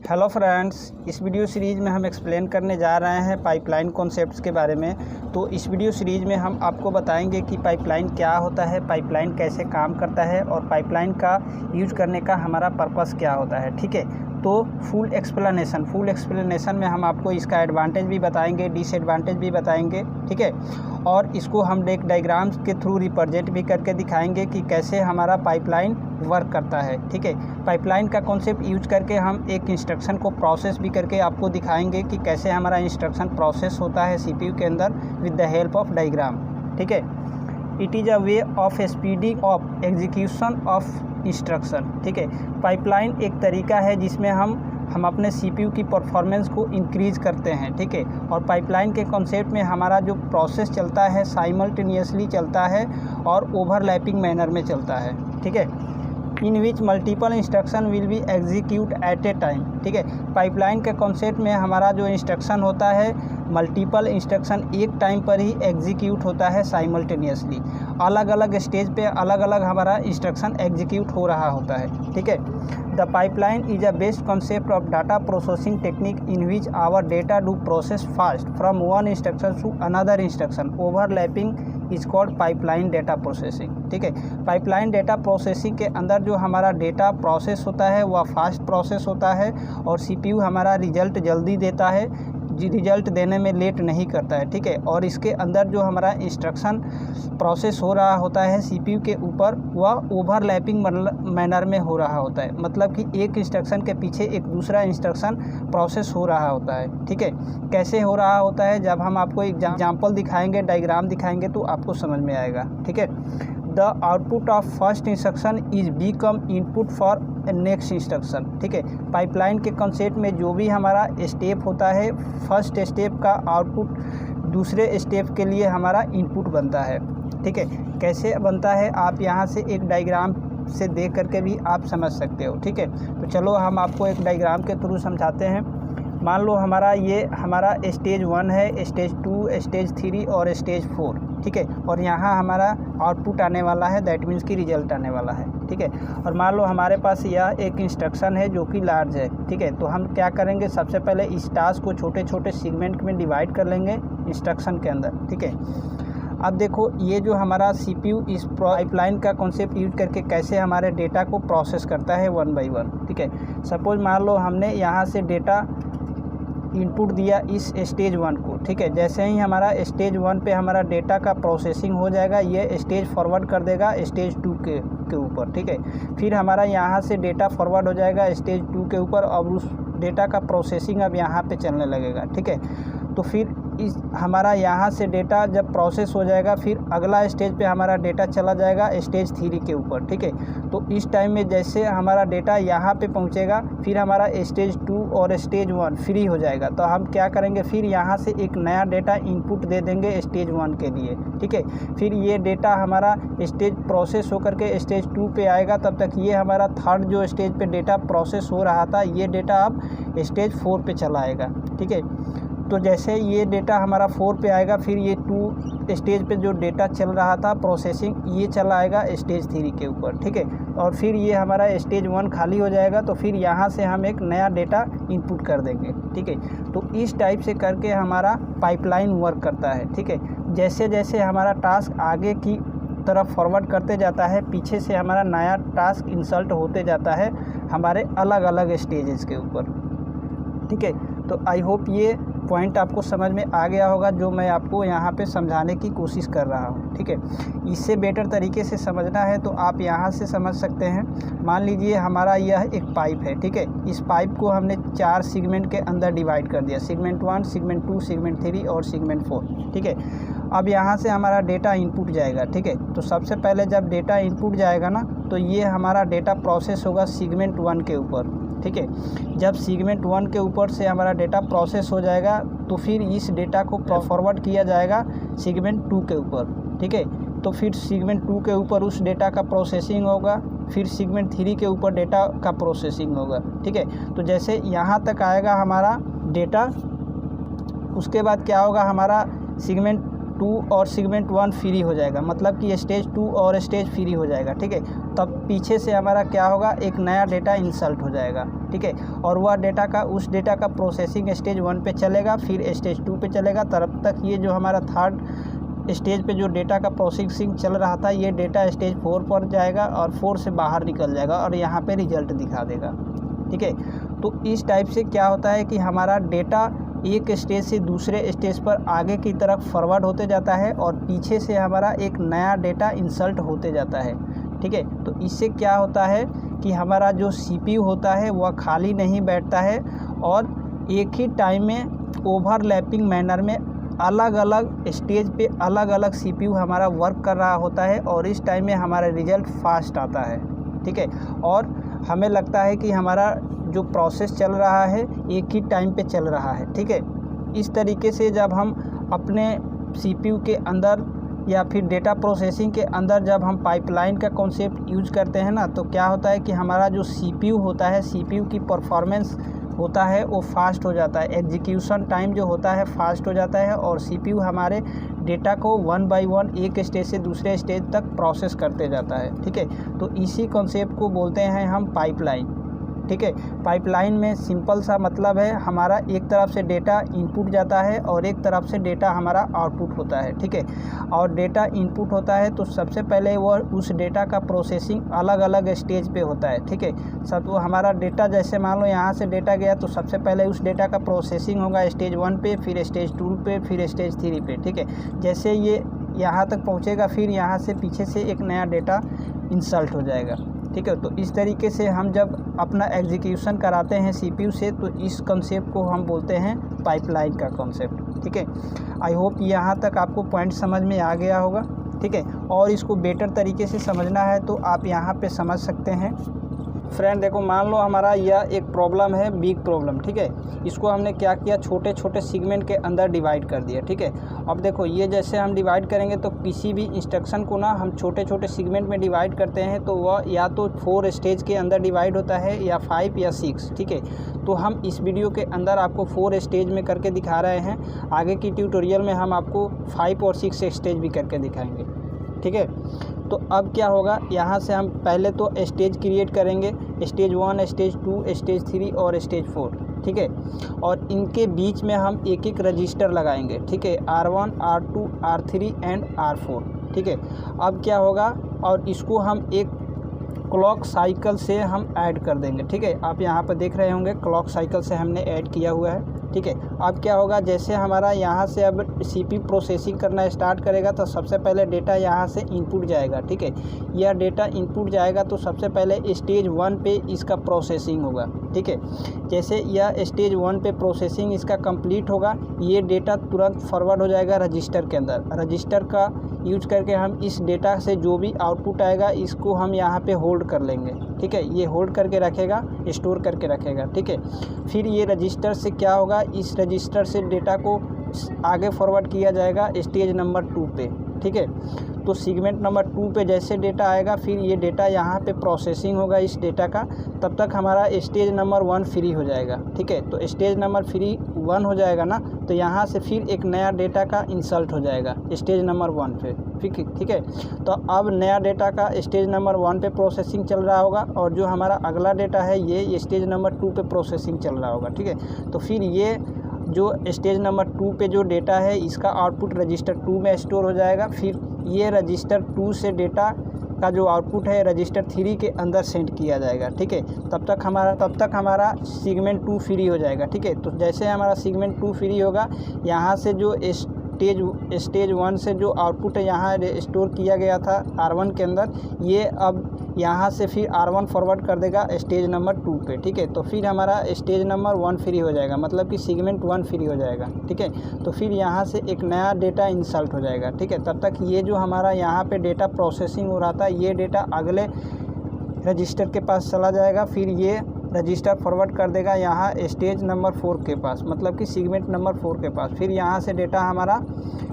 Hello friends, इस video series में हम एक्सप्लेन करने जा रहे हैं पाइपलाइन कॉन्सेप्ट्स के बारे में। तो इस वीडियो सीरीज़ में हम आपको बताएंगे कि पाइपलाइन क्या होता है, पाइपलाइन कैसे काम करता है और पाइपलाइन का यूज करने का हमारा पर्पस क्या होता है। ठीक है, तो फुल एक्सप्लेनेशन में हम आपको इसका एडवांटेज भी बताएंगे, डिसएडवांटेज भी बताएंगे। ठीक है, और इसको हम एक डायग्राम्स के थ्रू रिप्रेजेंट भी करके दिखाएंगे कि कैसे हमारा पाइपलाइन वर्क करता है। ठीक है, पाइपलाइन का कॉन्सेप्ट यूज करके हम एक इंस्ट्रक्शन को प्रोसेस भी करके आपको दिखाएंगे कि कैसे हमारा इंस्ट्रक्शन प्रोसेस होता है सीपीयू के अंदर with the help of diagram. ठीक है, it is a way of speeding of execution of instruction. ठीक है, पाइपलाइन एक तरीका है जिसमें हम अपने सीपीयू की परफॉर्मेंस को इंक्रीज़ करते हैं। ठीक है, और पाइपलाइन के कॉन्सेप्ट में हमारा जो प्रोसेस चलता है साइमल्टेनियसली चलता है और ओवरलैपिंग मैनर में चलता है। ठीक है, in which multiple instruction will be execute at a time. ठीक है, पाइपलाइन के कॉन्सेप्ट में हमारा जो इंस्ट्रक्शन होता है मल्टीपल इंस्ट्रक्शन एक टाइम पर ही एग्जीक्यूट होता है साइमल्टेनियसली। अलग अलग स्टेज पे अलग अलग हमारा इंस्ट्रक्शन एग्जीक्यूट हो रहा होता है। ठीक है, the pipeline is a best concept of data processing technique in which our data do process fast from one instruction to another instruction. Overlapping is called pipeline data processing. ठीक है, pipeline data processing के अंदर जो हमारा data process होता है वह fast process होता है और सीपीयू हमारा रिजल्ट जल्दी देता है, रिजल्ट देने में लेट नहीं करता है। ठीक है, और इसके अंदर जो हमारा इंस्ट्रक्शन प्रोसेस हो रहा होता है सीपीयू के ऊपर वह ओवरलैपिंग मैनर में हो रहा होता है, मतलब कि एक इंस्ट्रक्शन के पीछे एक दूसरा इंस्ट्रक्शन प्रोसेस हो रहा होता है। ठीक है, कैसे हो रहा होता है जब हम आपको एग्जाम्पल दिखाएंगे, डायग्राम दिखाएंगे तो आपको समझ में आएगा। ठीक है, the output of first instruction is become input for next instruction. ठीक है, पाइपलाइन के कॉन्सेप्ट में जो भी हमारा स्टेप होता है फर्स्ट स्टेप का आउटपुट दूसरे स्टेप के लिए हमारा इनपुट बनता है। ठीक है, कैसे बनता है आप यहाँ से एक डायग्राम से देख करके भी आप समझ सकते हो। ठीक है, तो चलो हम आपको एक डायग्राम के थ्रू समझाते हैं। मान लो हमारा स्टेज 1 है, स्टेज 2, स्टेज 3 और स्टेज 4। ठीक है, और यहाँ हमारा आउटपुट आने वाला है, दैट मीन्स की रिजल्ट आने वाला है। ठीक है, और मान लो हमारे पास यह एक इंस्ट्रक्शन है जो कि लार्ज है। ठीक है, तो हम क्या करेंगे, सबसे पहले इस टास्क को छोटे छोटे सेगमेंट में डिवाइड कर लेंगे इंस्ट्रक्शन के अंदर। ठीक है, अब देखो ये जो हमारा सीपीयू इस पाइपलाइन का कॉन्सेप्ट यूज करके कैसे हमारे डेटा को प्रोसेस करता है वन बाई वन। ठीक है, सपोज मान लो हमने यहाँ से डेटा इनपुट दिया इस स्टेज 1 को। ठीक है, जैसे ही हमारा स्टेज 1 पे हमारा डेटा का प्रोसेसिंग हो जाएगा ये स्टेज फॉरवर्ड कर देगा स्टेज 2 के ऊपर। ठीक है, फिर हमारा यहाँ से डेटा फॉरवर्ड हो जाएगा स्टेज 2 के ऊपर और उस डेटा का प्रोसेसिंग अब यहाँ पे चलने लगेगा। ठीक है, तो फिर हमारा यहाँ से डेटा जब प्रोसेस हो जाएगा फिर अगला स्टेज पे हमारा डेटा चला जाएगा स्टेज 3 के ऊपर। ठीक है, तो इस टाइम में जैसे हमारा डेटा यहाँ पे पहुँचेगा फिर हमारा स्टेज 2 और स्टेज 1 फ्री हो जाएगा, तो हम क्या करेंगे फिर यहाँ से एक नया डेटा इनपुट दे देंगे स्टेज 1 के लिए। ठीक है, फिर ये डेटा हमारा स्टेज प्रोसेस होकर के स्टेज 2 पे आएगा, तब तक ये हमारा थर्ड जो स्टेज पे डेटा प्रोसेस हो रहा था ये डेटा अब स्टेज 4 पे चला आएगा। ठीक है, तो जैसे ये डेटा हमारा 4 पे आएगा फिर ये 2 स्टेज पे जो डेटा चल रहा था प्रोसेसिंग ये चला आएगा स्टेज 3 के ऊपर। ठीक है, और फिर ये हमारा स्टेज 1 खाली हो जाएगा तो फिर यहाँ से हम एक नया डेटा इनपुट कर देंगे। ठीक है, तो इस टाइप से करके हमारा पाइपलाइन वर्क करता है। ठीक है, जैसे जैसे हमारा टास्क आगे की तरफ फॉरवर्ड करते जाता है पीछे से हमारा नया टास्क इंसल्ट होते जाता है हमारे अलग अलग स्टेजेस के ऊपर। ठीक है, तो आई होप ये पॉइंट आपको समझ में आ गया होगा जो मैं आपको यहाँ पे समझाने की कोशिश कर रहा हूँ। ठीक है, इससे बेटर तरीके से समझना है तो आप यहाँ से समझ सकते हैं। मान लीजिए हमारा यह एक पाइप है। ठीक है, इस पाइप को हमने 4 सेगमेंट के अंदर डिवाइड कर दिया, सेगमेंट 1, सेगमेंट 2, सेगमेंट 3 और सेगमेंट 4। ठीक है, अब यहाँ से हमारा डेटा इनपुट जाएगा। ठीक है, तो सबसे पहले जब डेटा इनपुट जाएगा ना तो ये हमारा डेटा प्रोसेस होगा सेगमेंट 1 के ऊपर। ठीक है, जब सेगमेंट 1 के ऊपर से हमारा डेटा प्रोसेस हो जाएगा तो फिर इस डेटा को फॉरवर्ड किया जाएगा सेगमेंट 2 के ऊपर। ठीक है, तो फिर सेगमेंट 2 के ऊपर उस डेटा का प्रोसेसिंग होगा, फिर सेगमेंट 3 के ऊपर डेटा का प्रोसेसिंग होगा। ठीक है, तो जैसे यहाँ तक आएगा हमारा डेटा, उसके बाद क्या होगा हमारा सेगमेंट 2 और सेगमेंट 1 फ्री हो जाएगा, मतलब कि स्टेज 2 और स्टेज फ्री हो जाएगा। ठीक है, तब पीछे से हमारा क्या होगा, एक नया डेटा इंसर्ट हो जाएगा, ठीक है। और वह डेटा का उस डेटा का प्रोसेसिंग स्टेज 1 पे चलेगा, फिर स्टेज 2 पे चलेगा। तब तक ये जो हमारा थर्ड स्टेज पे जो डेटा का प्रोसेसिंग चल रहा था, ये डेटा स्टेज 4 पर जाएगा और 4 से बाहर निकल जाएगा और यहाँ पे रिजल्ट दिखा देगा, ठीक है। तो इस टाइप से क्या होता है कि हमारा डेटा एक स्टेज से दूसरे स्टेज पर आगे की तरफ फॉरवर्ड होते जाता है और पीछे से हमारा एक नया डेटा इंसर्ट होते जाता है, ठीक है। तो इससे क्या होता है कि हमारा जो CPU होता है वह खाली नहीं बैठता है और एक ही टाइम में ओवरलैपिंग मैनर में अलग अलग स्टेज पे अलग अलग CPU हमारा वर्क कर रहा होता है और इस टाइम में हमारा रिज़ल्ट फास्ट आता है, ठीक है। और हमें लगता है कि हमारा जो प्रोसेस चल रहा है एक ही टाइम पे चल रहा है, ठीक है। इस तरीके से जब हम अपने CPU के अंदर या फिर डेटा प्रोसेसिंग के अंदर जब हम पाइपलाइन का कॉन्सेप्ट यूज करते हैं ना, तो क्या होता है कि हमारा जो CPU होता है, CPU की परफॉर्मेंस होता है वो फास्ट हो जाता है, एग्जीक्यूशन टाइम जो होता है फास्ट हो जाता है और CPU हमारे डेटा को 1 बाय 1 एक स्टेज से दूसरे स्टेज तक प्रोसेस करते जाता है, ठीक है। तो इसी कॉन्सेप्ट को बोलते हैं हम पाइपलाइन, ठीक है। पाइपलाइन में सिंपल सा मतलब है, हमारा एक तरफ से डेटा इनपुट जाता है और एक तरफ से डेटा हमारा आउटपुट होता है, ठीक है। और डेटा इनपुट होता है तो सबसे पहले वो उस डेटा का प्रोसेसिंग अलग अलग स्टेज पे होता है, ठीक है। सब वो हमारा डेटा, जैसे मान लो यहाँ से डेटा गया तो सबसे पहले उस डेटा का प्रोसेसिंग होगा स्टेज 1 पे, फिर स्टेज 2 पे, फिर स्टेज 3 पे, ठीक है। जैसे ये यहाँ तक पहुँचेगा फिर यहाँ से पीछे से एक नया डेटा इंसर्ट हो जाएगा, ठीक है। तो इस तरीके से हम जब अपना एग्जीक्यूशन कराते हैं CPU से, तो इस कॉन्सेप्ट को हम बोलते हैं पाइपलाइन का कॉन्सेप्ट, ठीक है। आई होप यहाँ तक आपको पॉइंट समझ में आ गया होगा, ठीक है। और इसको बेटर तरीके से समझना है तो आप यहाँ पे समझ सकते हैं। फ्रेंड देखो, मान लो हमारा यह एक प्रॉब्लम है, बिग प्रॉब्लम, ठीक है। इसको हमने क्या किया, छोटे छोटे सेगमेंट के अंदर डिवाइड कर दिया, ठीक है। अब देखो ये जैसे हम डिवाइड करेंगे तो किसी भी इंस्ट्रक्शन को ना हम छोटे छोटे सेगमेंट में डिवाइड करते हैं तो वह या तो 4 स्टेज के अंदर डिवाइड होता है या 5 या 6, ठीक है। तो हम इस वीडियो के अंदर आपको 4 स्टेज में करके दिखा रहे हैं, आगे की ट्यूटोरियल में हम आपको 5 और 6 स्टेज भी करके दिखाएंगे, ठीक है। तो अब क्या होगा, यहाँ से हम पहले तो स्टेज क्रिएट करेंगे, स्टेज 1, स्टेज 2, स्टेज 3 और स्टेज 4, ठीक है। और इनके बीच में हम एक एक रजिस्टर लगाएंगे, ठीक है, R1, R2, R3 and R4, ठीक है। अब क्या होगा, और इसको हम एक क्लॉक साइकिल से हम ऐड कर देंगे, ठीक है। आप यहाँ पर देख रहे होंगे क्लॉक साइकिल से हमने ऐड किया हुआ है, ठीक है। अब क्या होगा, जैसे हमारा यहाँ से अब CPU प्रोसेसिंग करना स्टार्ट करेगा तो सबसे पहले डेटा यहाँ से इनपुट जाएगा, ठीक है। यह डेटा इनपुट जाएगा तो सबसे पहले स्टेज 1 पे इसका प्रोसेसिंग होगा, ठीक है। जैसे यह स्टेज 1 पे प्रोसेसिंग इसका कंप्लीट होगा, ये डेटा तुरंत फॉरवर्ड हो जाएगा रजिस्टर के अंदर। रजिस्टर का यूज करके हम इस डेटा से जो भी आउटपुट आएगा इसको हम यहाँ पे होल्ड कर लेंगे, ठीक है। ये होल्ड करके रखेगा, स्टोर करके रखेगा, ठीक है। फिर ये रजिस्टर से क्या होगा, इस रजिस्टर से डेटा को आगे फॉरवर्ड किया जाएगा स्टेज नंबर 2 पे, ठीक है। तो सेगमेंट नंबर 2 पे जैसे डेटा आएगा फिर ये डेटा यहाँ पे प्रोसेसिंग होगा इस डेटा का, तब तक हमारा स्टेज नंबर 1 फ्री हो जाएगा, ठीक है। तो स्टेज नंबर 1 हो जाएगा ना, तो यहाँ से फिर एक नया डेटा का इंसर्ट हो जाएगा स्टेज नंबर 1 पे, ठीक है। तो अब नया डेटा का स्टेज नंबर 1 पे प्रोसेसिंग चल रहा होगा और जो हमारा अगला डेटा है ये स्टेज नंबर 2 पे प्रोसेसिंग चल रहा होगा, ठीक है। तो फिर ये जो स्टेज नंबर 2 पे जो डेटा है इसका आउटपुट रजिस्टर 2 में स्टोर हो जाएगा। फिर ये रजिस्टर 2 से डेटा का जो आउटपुट है रजिस्टर 3 के अंदर सेंड किया जाएगा, ठीक है। तब तक हमारा सेगमेंट 2 फ्री हो जाएगा, ठीक है। तो जैसे हमारा सेगमेंट 2 फ्री होगा, यहाँ से जो स्टेज 1 से जो आउटपुट है यहाँ स्टोर किया गया था R1 के अंदर, ये अब यहाँ से फिर R1 फॉरवर्ड कर देगा स्टेज नंबर 2 पे, ठीक है। तो फिर हमारा स्टेज नंबर 1 फ्री हो जाएगा, मतलब कि सेगमेंट 1 फ्री हो जाएगा, ठीक है। तो फिर यहाँ से एक नया डेटा इंसर्ट हो जाएगा, ठीक है। तब तक ये जो हमारा यहाँ पे डेटा प्रोसेसिंग हो रहा था ये डेटा अगले रजिस्टर के पास चला जाएगा, फिर ये रजिस्टर फॉरवर्ड कर देगा यहाँ स्टेज नंबर 4 के पास, मतलब कि सेगमेंट नंबर 4 के पास। फिर यहाँ से डेटा हमारा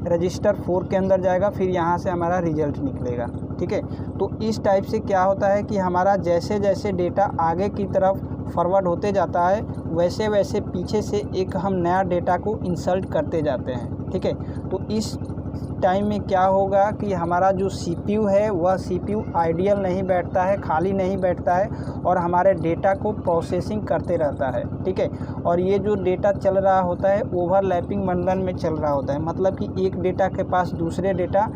रजिस्टर 4 के अंदर जाएगा, फिर यहाँ से हमारा रिजल्ट निकलेगा, ठीक है। तो इस टाइप से क्या होता है कि हमारा जैसे जैसे डेटा आगे की तरफ फॉरवर्ड होते जाता है वैसे वैसे पीछे से एक हम नया डेटा को इंसर्ट करते जाते हैं, ठीक है। तो इस टाइम में क्या होगा कि हमारा जो CPU है वह CPU आइडियल नहीं बैठता है, खाली नहीं बैठता है और हमारे डेटा को प्रोसेसिंग करते रहता है, ठीक है। और ये जो डेटा चल रहा होता है ओवरलैपिंग मंडल में चल रहा होता है, मतलब कि एक डेटा के पास दूसरे डेटा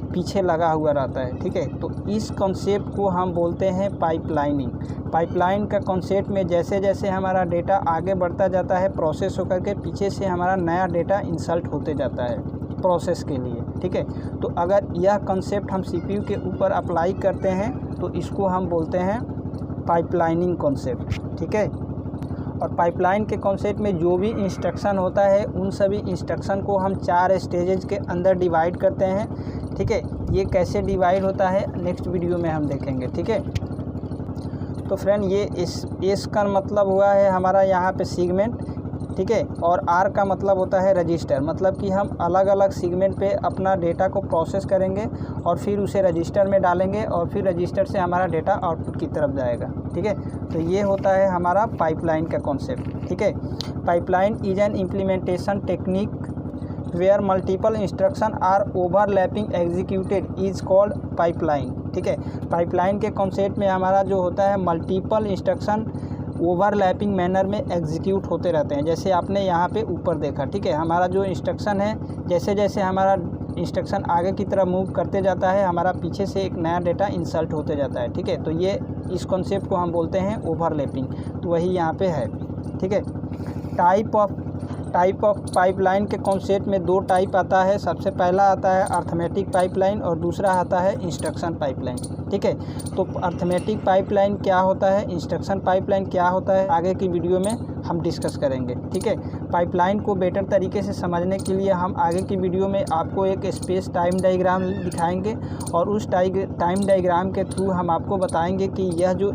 पीछे लगा हुआ रहता है, ठीक है। तो इस कॉन्सेप्ट को हम बोलते हैं पाइपलाइनिंग। पाइपलाइन का कॉन्सेप्ट में जैसे जैसे हमारा डेटा आगे बढ़ता जाता है प्रोसेस होकर के पीछे से हमारा नया डेटा इंसर्ट होते जाता है प्रोसेस के लिए, ठीक है। तो अगर यह कॉन्सेप्ट हम CPU के ऊपर अप्लाई करते हैं तो इसको हम बोलते हैं पाइपलाइनिंग कॉन्सेप्ट, ठीक है। और पाइपलाइन के कॉन्सेप्ट में जो भी इंस्ट्रक्शन होता है उन सभी इंस्ट्रक्शन को हम 4 स्टेजेज के अंदर डिवाइड करते हैं, ठीक है। ये कैसे डिवाइड होता है नेक्स्ट वीडियो में हम देखेंगे, ठीक है। तो फ्रेंड ये एस का मतलब हुआ है हमारा यहाँ पे सीगमेंट, ठीक है। और R का मतलब होता है रजिस्टर, मतलब कि हम अलग अलग सीगमेंट पे अपना डेटा को प्रोसेस करेंगे और फिर उसे रजिस्टर में डालेंगे और फिर रजिस्टर से हमारा डेटा आउटपुट की तरफ जाएगा, ठीक है। तो ये होता है हमारा पाइपलाइन का कॉन्सेप्ट, ठीक है। Pipeline is an implementation technique where multiple instruction are overlapping executed is called pipeline, ठीक है। पाइपलाइन के कॉन्सेप्ट में हमारा जो होता है मल्टीपल इंस्ट्रक्शन ओवरलैपिंग मैनर में एग्जीक्यूट होते रहते हैं। जैसे आपने यहाँ पे ऊपर देखा, ठीक है। हमारा जो इंस्ट्रक्शन है जैसे जैसे हमारा इंस्ट्रक्शन आगे की तरफ मूव करते जाता है हमारा पीछे से एक नया डेटा इंसर्ट होते जाता है, ठीक है। तो ये इस कॉन्सेप्ट को हम बोलते हैं ओवरलैपिंग, तो वही यहाँ पे है, ठीक है। टाइप ऑफ पाइपलाइन के कॉन्सेप्ट में 2 टाइप आता है। सबसे पहला आता है अर्थमेटिक पाइपलाइन और दूसरा आता है इंस्ट्रक्शन पाइपलाइन, ठीक है। तो अर्थमेटिक पाइपलाइन क्या होता है, इंस्ट्रक्शन पाइपलाइन क्या होता है, आगे की वीडियो में हम डिस्कस करेंगे, ठीक है। पाइपलाइन को बेटर तरीके से समझने के लिए हम आगे की वीडियो में आपको एक स्पेस टाइम डायग्राम दिखाएंगे और उस टाइम डायग्राम के थ्रू हम आपको बताएंगे कि ये जो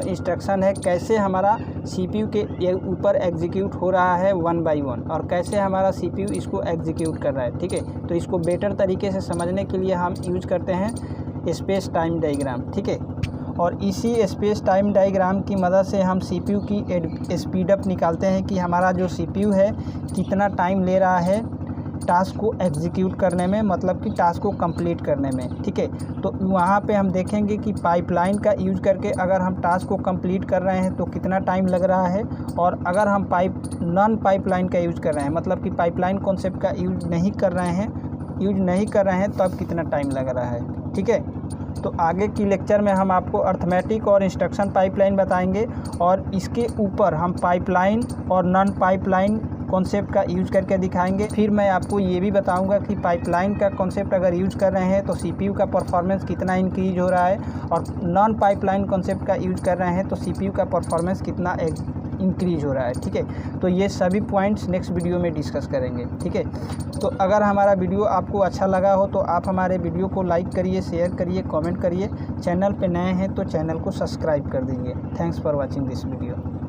इंस्ट्रक्शन है कैसे हमारा CPU के ऊपर एग्जीक्यूट हो रहा है 1 बाई 1 और कैसे हमारा CPU इसको एग्जीक्यूट कर रहा है, ठीक है। तो इसको बेटर तरीके से समझने के लिए हम यूज करते हैं स्पेस टाइम डायग्राम, ठीक है। और इसी स्पेस टाइम डायग्राम की मदद से हम CPU की स्पीडअप निकालते हैं कि हमारा जो CPU है कितना टाइम ले रहा है टास्क को एग्जीक्यूट करने में, मतलब कि टास्क को कंप्लीट करने में, ठीक है। तो वहाँ पे हम देखेंगे कि पाइपलाइन का यूज करके अगर हम टास्क को कंप्लीट कर रहे हैं तो कितना टाइम लग रहा है, और अगर हम नॉन पाइपलाइन का यूज कर रहे हैं मतलब कि पाइपलाइन कॉन्सेप्ट का यूज नहीं कर रहे हैं तब कितना टाइम लग रहा है, ठीक है। तो आगे की लेक्चर में हम आपको अर्थमेटिक और इंस्ट्रक्शन पाइपलाइन बताएंगे और इसके ऊपर हम पाइपलाइन और नॉन पाइपलाइन कॉन्सेप्ट का यूज करके दिखाएंगे। फिर मैं आपको ये भी बताऊंगा कि पाइपलाइन का कॉन्सेप्ट अगर यूज कर रहे हैं तो CPU का परफॉर्मेंस कितना इंक्रीज हो रहा है और नॉन पाइपलाइन कॉन्सेप्ट का यूज कर रहे हैं तो CPU का परफॉर्मेंस कितना इंक्रीज हो रहा है, ठीक है। तो ये सभी पॉइंट्स नेक्स्ट वीडियो में डिस्कस करेंगे, ठीक है। तो अगर हमारा वीडियो आपको अच्छा लगा हो तो आप हमारे वीडियो को लाइक करिए, शेयर करिए, कमेंट करिए। चैनल पे नए हैं तो चैनल को सब्सक्राइब कर दीजिए। Thanks for watching this video.